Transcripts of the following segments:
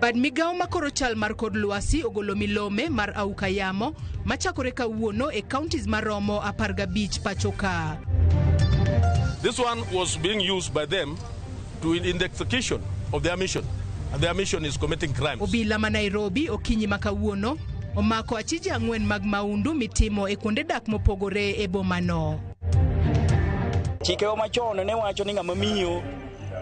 Bad migao makoro chal mar kod lwasi ogolo milome mar auka yamo machakore kawuono e counties maromo 15 pachoka. This one was being used by them in the execution of their mission. And their mission is committing crimes. Obila ma Nairobi okinyi makawuono omako achije ang'wen mag maundu mitimo e kuonde dak mopogore e bomano. Chike machon ne wacho ni ng'ama miyo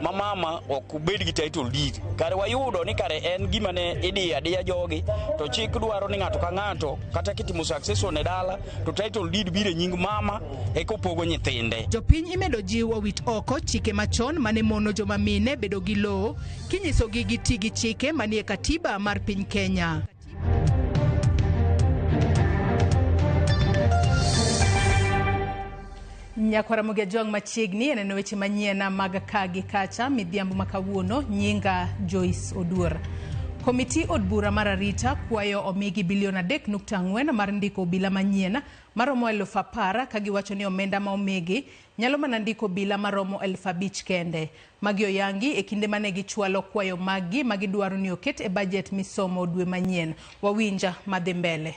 mama ok bed gi title deed. Kare wayudo ni kare en gima ne idiyo adiya jogi, to chik dwaro ni ng'ato ka ng'ato kata kitimo succession e dala to title deed bire nying mama e kopogo nyithinde. Jopiny imedo jiw owit oko chike machon mane mono joma mine bedo gi lowo kinyisogi giti gi chike manie katiba mar piny Kenya. Nyakwara Mugia Jong machiegni eneno weche manyiena mag kagi kacha midhiambo makawuono. Nyinga Joyce Oduor. Komiti od bura mar arita kwayo omigi bilion 3.4 mar ndiko obila manyiena maromo 10,000 kagiwacho ni omenda ma omigi nyalo mana ndiko obila maromo 5,000 kende. Magi oyangi e kinde mane gichwalo kwayo magi magidwaro ni oket e budget misomo dwe manyien. Wawinja madhi mbele.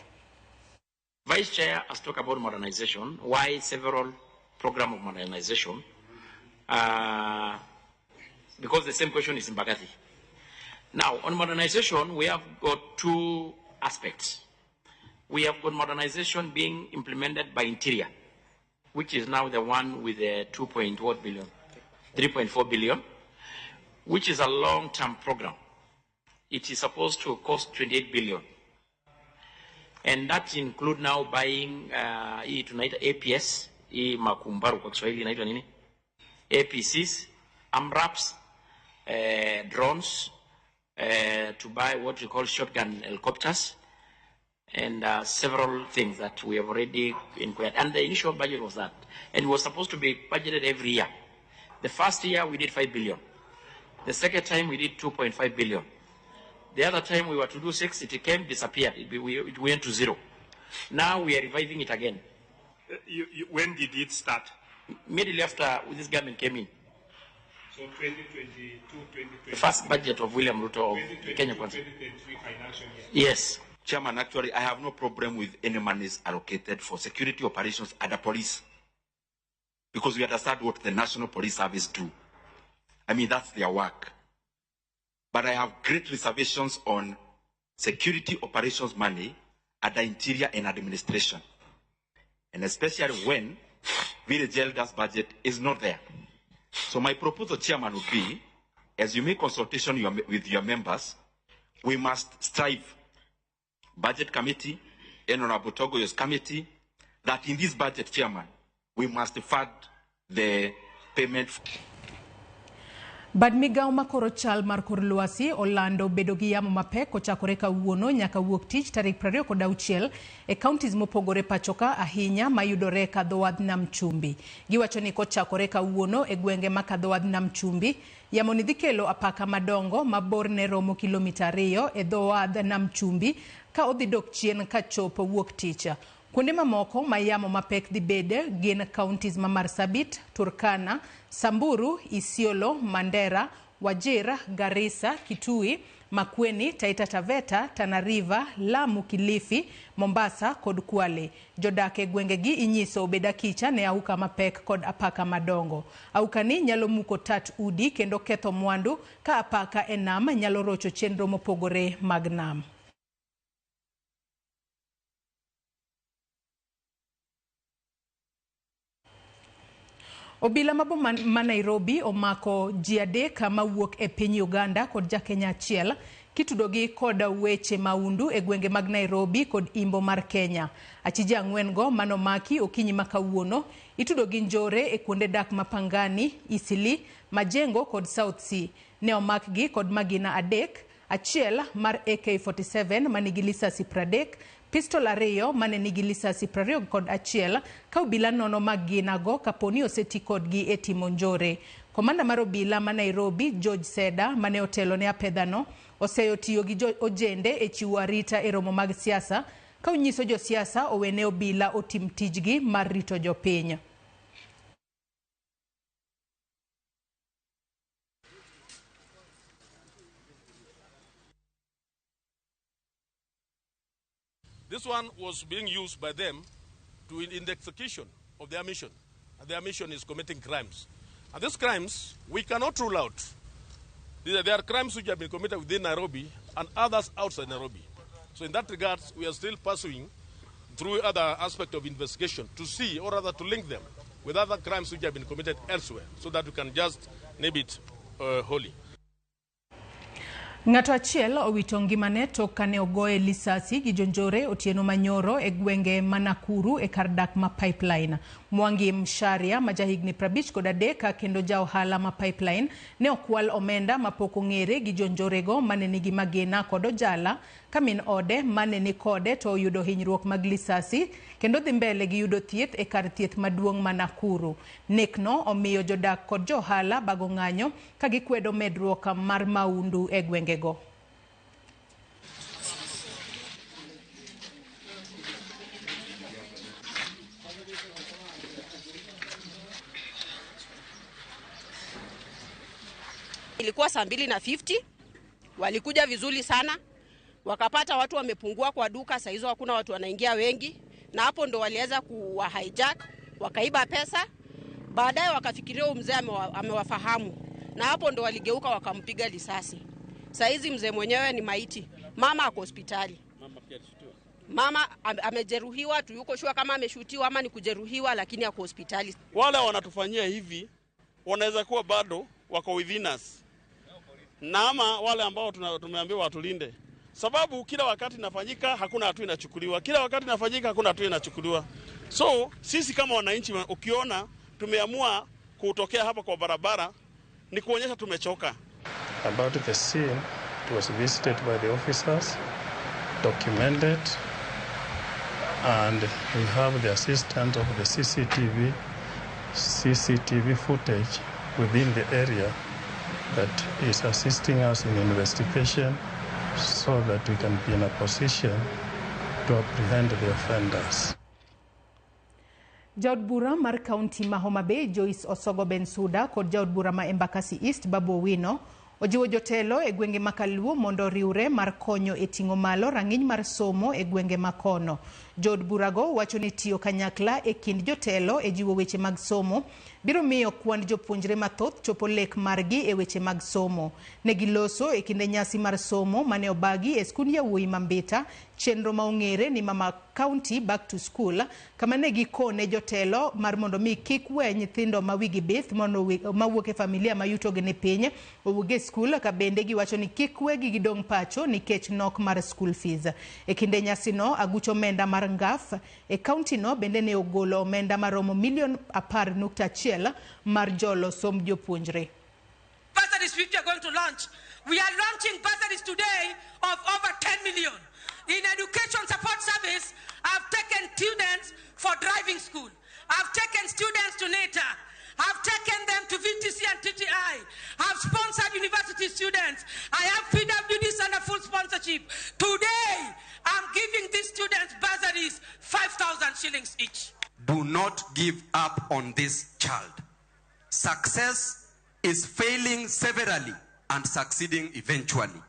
Vice Chair has talked about modernization. Why several program of modernization? Because the same question is in Bagathi. Now, on modernization, we have got two aspects. We have got modernization being implemented by Interior, which is now the one with the 3.4 billion, which is a long-term program. It is supposed to cost 28 billion. And that include now buying APS, makumbaru kwa Kiswahili inaitwa nini? APCs, AMRAPs, drones, to buy what we call shotgun helicopters, and several things that we have already inquired. And the initial budget was that. And it was supposed to be budgeted every year. The first year we did 5 billion. The second time we did 2.5 billion. The other time we were to do 6, it came, disappeared. It went to 0. Now we are reviving it again. When did it start? Immediately after this government came in. So 2022, 2023. The first budget of William Ruto of Kenya Kwanza. 2023 financial year. Yes. Chairman, actually, I have no problem with any monies allocated for security operations at the police. Because we understand what the National Police Service do. I mean, that's their work. But I have great reservations on security operations money at the Interior and Administration. And especially when Village Elders budget is not there. So my proposal, Chairman, would be, as you make consultation with your members, we must strive, Budget Committee, and Honorable Togoyo's committee, that in this budget, Chairman, we must fund the payment. Bad migao makoro chal mar kor lwasi olando bedo gi yamo mapek kochakore kawuono nyaka wuok tich tarik 26 e counties mopogore pachoka ahinya mayudore ka dho wadh Nam Chumbi. Giwacho ni kochakore kawuono e gwenge ma ka dho wadh Nam Chumbi, yamo ni dhi kelo apaka madongo mabor ne romo kilomita 2 e dho wadh Nam Chumbi ka odhi dok chien ka chopo wuok tich. Kuonde mamoko ma yamo mapek dhi bede gin counties ma Marsabit, Turkana, Samburu, Isiolo, Mandera, Wajir, Garissa, Kitui, Makueni, Taita Taveta, Tana River, Lamu, Kilifi, Mombasa kod Kwale. Jodake gwengegi inyiso obeda kicha ne auka mapek kod apaka madongo. Auka ni nyalo muko tat udi kendo ketho mwandu ka apaka enam nyalo rocho chenro mopogore mag nam. Obila mabo ma Nairobi omako ji 3 mawuok e piny Uganda kod Jakenya achiel kitudogi kod weche maundu e gwenge mag Nairobi kod imbo mar Kenya. Achije 4 go manomaki okinyi makawuono itudogi njore e kuonde dak mapangani, Isili, Majengo kod South Sea. Ne omakgi kod magina 3, achiel mar AK-47 manigi lisasi 30, pistol 2 mane nigi lisasi 20 kod achiel ka obila nono magina go kaponi oseti kodgi e timo njore. Komanda mar obila ma Nairobi George Seda mane otelo ne apedhano oseyo tiyo gi ojende e chiwo arita e romo mag siasa ka onyiso jo siasa owene obila otim tijgi mar rito jopiny. This one was being used by them in the execution of their mission. And their mission is committing crimes. And these crimes, we cannot rule out. There are crimes which have been committed within Nairobi and others outside Nairobi. So in that regard, we are still pursuing through other aspects of investigation to see, or rather to link them with other crimes which have been committed elsewhere, so that we can just name it wholly. Ng'ato achiel owito ngimane tok kane ogoye lisasi gi jonjore Otieno Manyoro e gwenge ma Nakuru e kar dak ma Pipeline. Mwangi Msharia ma jahigni 53 kendo ja ohala ma Pipeline ne okwal omenda mapok ong'ere gi jonjorego mane nigi magena kod ojala ka min ode mane ni kode to oyudo hinyruok mag lisasi kendo dhi mbele gi yudo thieth e kar thieth maduong' ma Nakuru. Nekno omiyo jodak kod johala bago ng'anyo ka gikwedo medruok mar maundu e gwengego. Ilikuwa saa 2:50, walikuja vizuri sana, wakapata watu wamepungua kwa duka, saa hizo hakuna watu wanaingia wengi, na hapo ndo waliweza kuwa hijack, wakaiba pesa. Baadaye wakafikiria mzee amewafahamu, na hapo ndo waligeuka wakampiga risasi. Saa hizi mzee mwenyewe ni maiti, mama ako hospitali. Mama amejeruhiwa tu, yuko shua kama ameshutiwa ama ni kujeruhiwa, lakini ako hospitali. Wale wanatufanyia hivi wanaweza kuwa bado wako within us, na ama wale ambao tumeambiwa watulinde, sababu kila wakati inafanyika hakuna hatua inachukuliwa, kila wakati inafanyika hakuna hatua inachukuliwa. So sisi kama wananchi, ukiona tumeamua kutokea hapa kwa barabara, ni kuonyesha tumechoka. About the scene, it was visited by the officers, documented, and we have the assistance of the CCTV footage within the area that is assisting us in investigation so that we can be in a position to apprehend the offenders. Jaod bura mar County ma Homa Bay Joyce Osogo Bensuda kod jaod bura ma Embakasi East Babu Owino ojiwo jotelo e gwenge makaluo mondo riure mar konyo e ting'o malo rang'iny mar somo e gwenge makono. Jaod burago wacho ni tiyo kanyakla e kind jotelo e jiwo weche mag somo biro miyo kwand jopuonjre mathoth chopo lek margi e weche mag somo. Negiloso e kinde nyasi mar somo mane obagi e skund yawuoyi Mambita, chenro ma ong'ere ni Mama County Back to School, kama ne gikone jotelo mar mondo mi kik we nyithindo ma wigi bith mawuok e familia ma yutogi ni piny owuog e skul, ka bende giwacho ni kik wegi gidong' pacho nikech nok mar school fees. E kinde nyasi no agucho omenda mar ngaf e county no bende ne ogolo omenda maromo milion 10.1 mar jolo som jopuonjre. Bursaries which we are going to launch. We are launching bursaries today of over 10 million. In education support service, I've taken students for driving school. I've taken students to NETA. I've taken them to VTC and TTI. I've sponsored university students. I have PWDs under full sponsorship. Today, I'm giving these students bursaries 5,000 shillings each. Do not give up on this child. Success is failing severally and succeeding eventually.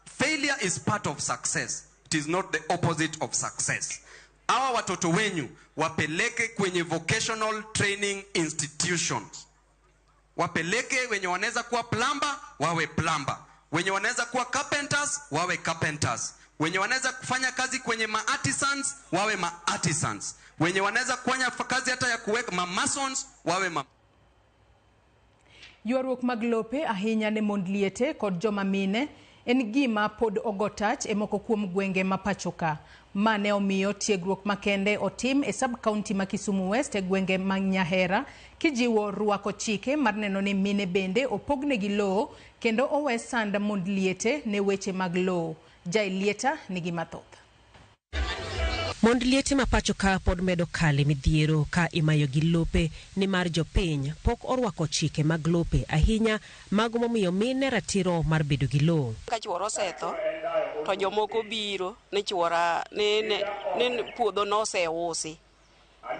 Failure is part of success. It is not the opposite of success. Hawa watoto wenyu wapeleke kwenye vocational training institutions. Wapeleke wenye wanaweza kuwa plumber, wawe plumber. Wenye wanaweza kuwa carpenters, wawe carpenters. Wenye wanaweza kufanya kazi kwenye ma-artisans, wawe ma-artisans. Wenye wanaweza kufanya kazi hata ya kuweka ma-masons, wawe ma... Ywaruok mag lope ahinya ne mond liete kod joma mine en gima pod ogotach e moko kuom gwenge ma pachoka. Mane omiyo tiegruok makende otim e sub-county ma Kisumu West e gwenge ma Nyahera kijiwo ruako chike mar neno ni mine bende opogne gi lowo kendo owe sand mond liete ne weche mag lowo. Jai lieta nigi mathoth. Mond liete ma pachoka pod medo kale midhiero ka imayo gi lope ni mar jopiny pok orwako chike mag lope ahinya mago momiyo mine ratiro mar bedo gi lowo. Ka chuoro setho to jomoko biro ni chuora ni puodho no oseusi.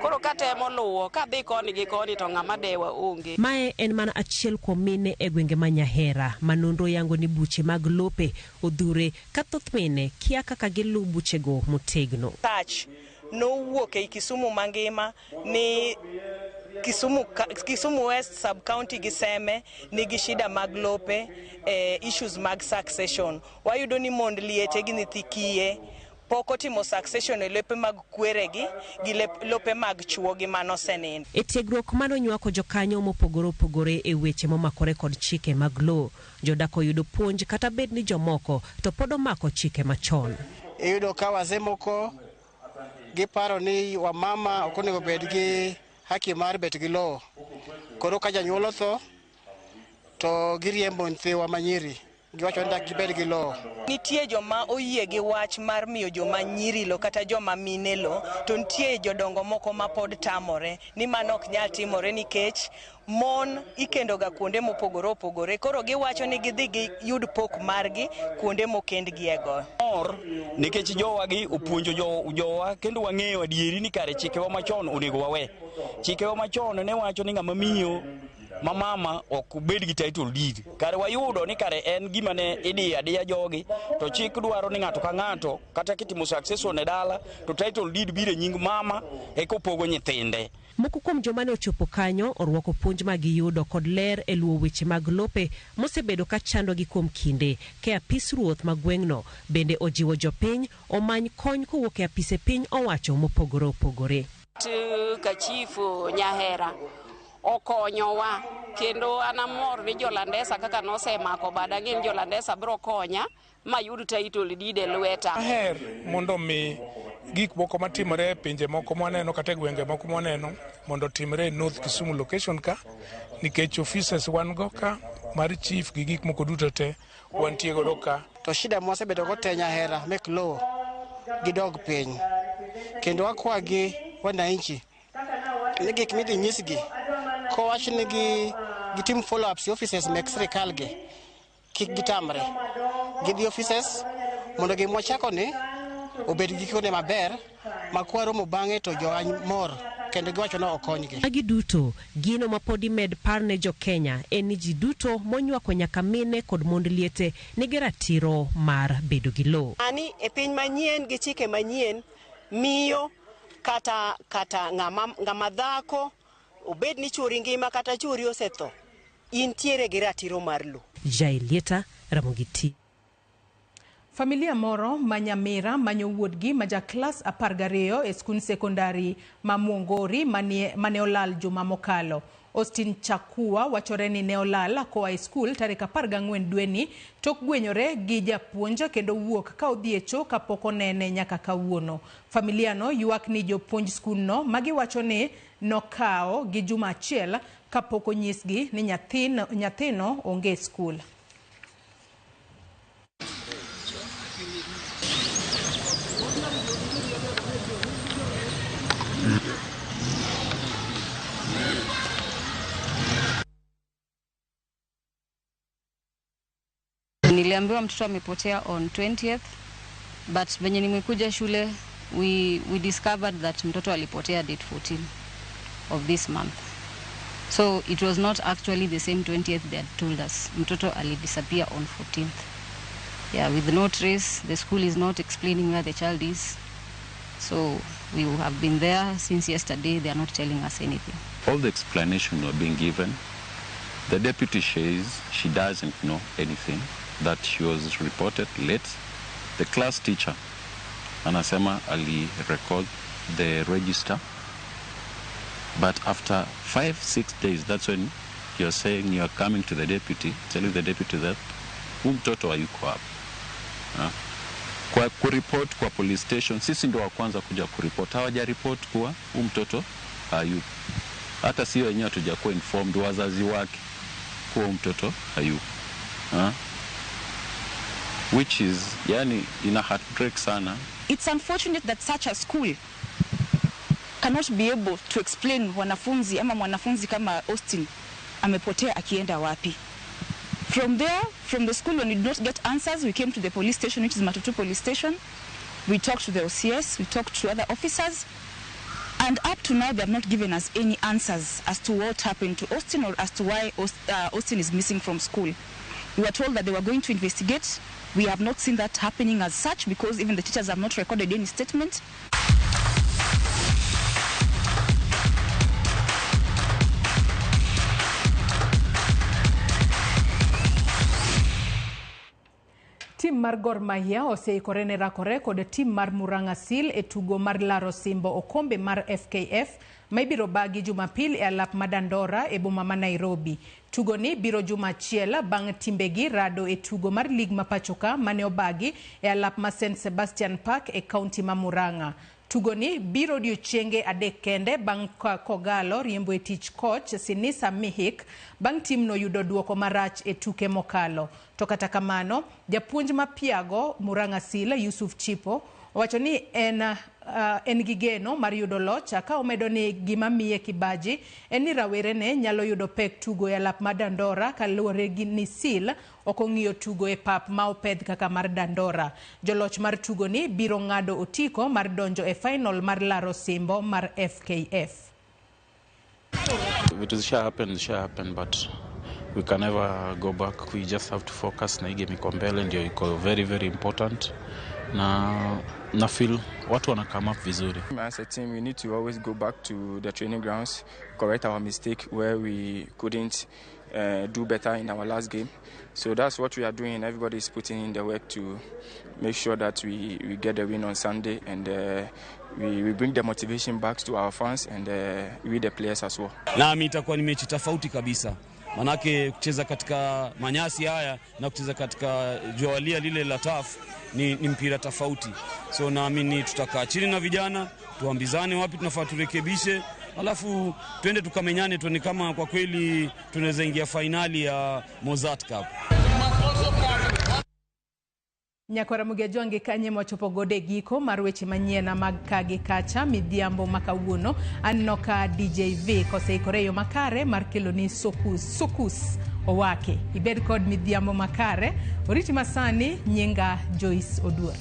Koro katemo luwo kadhi koni gi koni to ng'ama dewa onge. Mae en mana achiel kuom mine e gwenge ma Nyahera ma nonro yango ni buche mag lope odhure ka thoth mine kia kaka gilu buchego motegno. Touch nowuok e Kisumu mangima ni Kisumu West sub-county giseme nigi shida mag lope, issues mag succession. Wayudo ni mond liete gi nyithi kiye poko timo succession e lope mag kweregi gi lope mag chuogi manosenin. E tiegruok manonywako jokanyo mopogore opogore e weche momakore kod chike mag lo, jodak oyudo puonj kata bed ni jomoko to pod omako chike machon. Iyudo ka wazee moko giparo ni wamama ok onego bed gi haki mar bet gi lo. Koro ka janyuol otho to giriembo nyithiwa manyiri. Giwacho ni gibed gi lo. Nitie joma oyie gi wach mar miyo joma nyiri lo kata joma mine lo, to nitie jodongo moko ma pod tamore ni mano ok nyal timore nikech mon ikendo ga kuonde mopogore opogore. Koro giwacho ni gidhi gi yud pok margi kuonde mokendgi ego. Nikech jowa gi opuonjo jowa kendo wang'eyo adieri ni kare chikewa machon onego wawe. Chikewa machon ne wacho ni ng'ama miyo mama ok bed gi title deed. Kare wayudo ni kare en gima ne idiyo adiya jogi, to chik dwaro ni ng'ato ka ng'ato kata kitimo succession e dala to title deed biro nying mama e kopogo nyithinde. Moko kuom joma ne ochopo kanyo orwako puonj ma giyudo kod ler e luwo weche mag lope mosebedo ka chandogi kuom kinde. Ke apis ruoth ma gweng'no bende ojiwo jopiny omany kony kowuok e apise piny owacho mopogore opogore. Ka chifu Nyahera okonyowa kendo anamor ni jolandesa kaka nosemako bada ng'en jolandesa biro konya mayud title deed e lweta. Aher mondo mi gik moko matimore e pinje moko mwaneno kata gwenge moko mwaneno mondo timre North Kisumu location ka, nikech offices wan go ka mar chief gi gik moko duto te wantie godo ka. To shida mosebedo go te Nyahera mek lo gidog piny kendo akwagi wananchi ni gik midhi nyisgi kowach ni gitim follow ups offices mek sirikal gi kik gitamre gidhi offices mondo gimwachako ni obed gi kone maber makwaromo bang'e to mor kendo giwacho no okonygi. Agi duto gino ma podi med par ne jo Kenya en ni ji duto monywako nyaka mine kod mond liete nigi ratiro mar bedo gi lo. Ani e piny manyien gi chike manyien miyo kata ng'ama dhako obed ni churi ngima kata churi osetho intiere gi ratiro mar lo. Jailieta Ramogiti. Familia moro ma Nyamira manyo wuodgi ma ja klas 12 e skul sekondari ma Mwongori mane olal juma mokalo. Austin Chakua wachore ni ne olal koa e skul tarik 14 dweni tok gwenyore gi japuonj kendo wuok ka odhi e cho kapok onene nyaka kawuono. Familia no ywak ni jopuonj skul no magiwacho ni nokao gi juma achiel kapok onyisgi ni nyathino onge skul. Niliambiwa mtoto amepotea on 20th, but venye nimekuja shule we discovered that mtoto alipotea date 14 of this month. So it was not actually the same 20th they had told us. Mtoto alidisappear on 14th. Yeah, with no trace. The school is not explaining where the child is. So we have been there since yesterday. They are not telling us anything. All the explanations were being given. The deputy says she doesn't know anything, that she was reported late. The class teacher, anasema, ali record the register. But after 5-6 days, that's when you're saying you're coming to the deputy, telling the deputy that mtoto hayuko hapa. Kwa kuripoti kwa police station, sisi ndo wa kwanza kuja kuripoti. Hawaja report kuwa mtoto hayupo. Hata sio wenyewe hatujakuwa informed wazazi wake kuwa mtoto hayupo. Which is, yani, ina heartbreak sana. It's unfortunate that such a school cannot be able to explain wanafunzi ama mwanafunzi kama Austin amepotea akienda wapi. From there, from the school, when we did not get answers, we came to the police station, which is Matutu police station. We talked to the OCS, we talked to other officers, And up to now, they have not given us any answers as to what happened to Austin or as to why Austin is missing from school. We were told that they were going to investigate. We have not seen that happening as such because even the teachers have not recorded any statement. Tim mar Gor Mahia oseikore ne rakore kod tim mar Murang'a Seal e tugo mar laro simbo okombe mar FKF ma ibiro bagi Jumapil e alap ma Dandora e boma ma Nairobi. Tugo ni biro juma achiel bang' timbegi rado e tugo mar lig ma pachoka mane obagi e alap ma St. Sebastian Park e kaunti ma Murang'a. Tugo ni biro odiechienge adek kende bang' Kogalo riembo e tich coach Sinisa Mihik bang' timno yudo duoko marach e tuke mokalo. To kata kamano, japuonj ma piago Murang'a Seal Yusuf Chipo owacho ni en gi geno mar yudo loch ka omedo ni gima miye kibaji en ni rawere ne nyalo yudo pek tugo e alap ma Dandora kaluwore gi ni Seal ok ong'iyo tugo e pap ma opedh kaka mar Dandora. Joloch mar tugo ni biro ng'ado otiko mar donjo e final mar laro simbo mar FKF. It shall happen, but we can never go back. We just have to focus na hii game iko mbele, ndio iko very very important. Na feel watu wana come up vizuri. As a team, we need to always go back to the training grounds, correct our mistake where we couldn't do better in our last game. So that's what we are doing. Everybody is putting in the work to make sure that we get the win on Sunday, and we bring the motivation back to our fans and we the players as well. Nami itakuwa ni mechi tofauti kabisa. Manake kucheza katika manyasi haya na kucheza katika jualia lile la TAF ni mpira tofauti. So naamini tutakaa chini na vijana, tuambizane wapi tunafaa turekebishe, alafu twende tukamenyane tuone kama kwa kweli tunaweza ingia finali ya Mozart Cup. Nyakwara Mugejonge kanye mochopo gode giko mar weche manyiena mag kagi kacha midhiambo makawuono anno ka DJV koseikore yo makare mar keloni sokus owake. Ibed kod midhiambo makare, oriti masani nyinga Joyce Oduor.